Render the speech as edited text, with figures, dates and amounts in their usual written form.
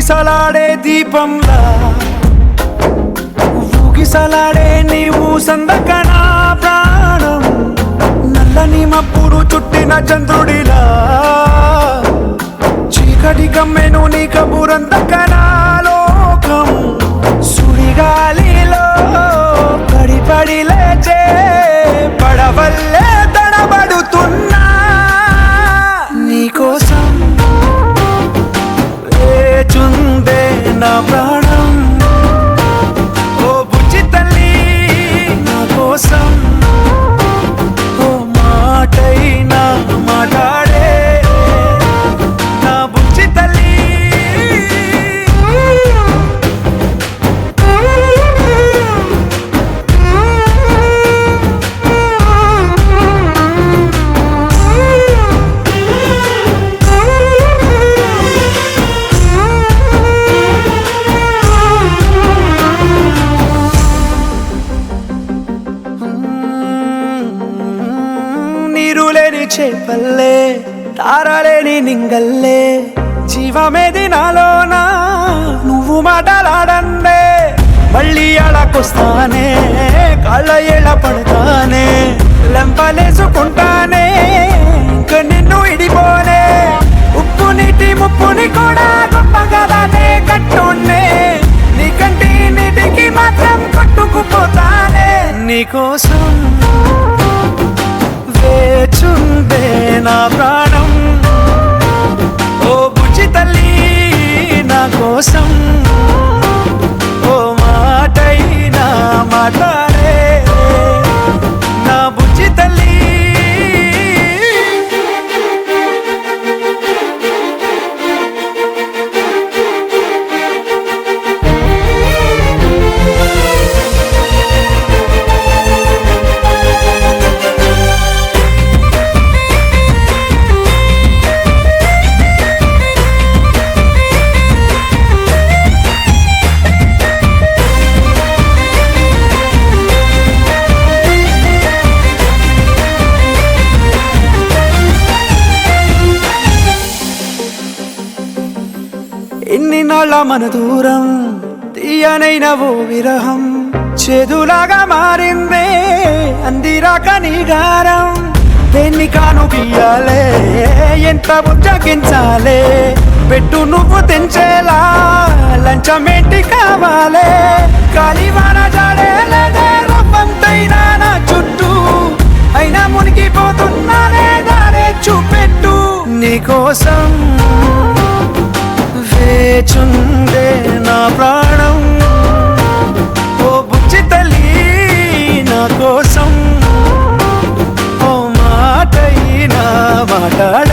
ఊగిసలాడే దీపంలా ఊగిసలాడే నీవు సందకనా ప్రాణం నల్లని మప్పుడు చుట్టిన చంద్రుడిలా చీకటి కమ్మెను నీ కబురందకనా లోకం సుడిగాలిలో పడి లేచే పడవల్లే తడబడుతున్నా నీకోసం వేచుందే నా ప్రాణం ఓ బుజ్జి తల్లి నా కోసం ఓ మాటైనా మాట్లాడే నా బుజ్జి తల్లి నీరులేని చేపల్లే తారలేని నింగల్లే జీవమేది నాలోనా నువ్వు మాటలాడందే మళ్ళీ అడకొస్తానే కాళ్ళ ఏళ్ళ పడతానే లెంపలేసుకుంటానే ఇంక నిన్ను ఇడిపోనే ఉప్పు నీటి ముప్పుని కూడా గొప్పగా దానే కట్టునే నీ కంటి నీటికి మాత్రం కొట్టుకుపోతానే నీకోసం వేచుందే నా ప్రాణం ఓ బుజ్జి తల్లి నా కోసం ఓ మాటైనా మాట్లాడే నా బుజ్జి తల్లి ఎన్ని నాళ్ళ మన దూరం తీయనైన ఓ విరహం చేదులాగా మారిందే అందిరాక నీగారం దేన్ని కాను గీయాలే ఎంత బుజ్జగించాలే పెట్టు నువ్వు తెంచేలా లంచమేంటి కావాలే కాలివాన జాడేలేదే రవ్వంతైనా నా చుట్టూ అయినా మునిగిపోతున్నానే దారే చూపెట్టు నీకోసం వేచుందే నా ప్రాణం ఓ బుజ్జి తల్లి నా కోసం ఓ మాటైనా మాట్లాడ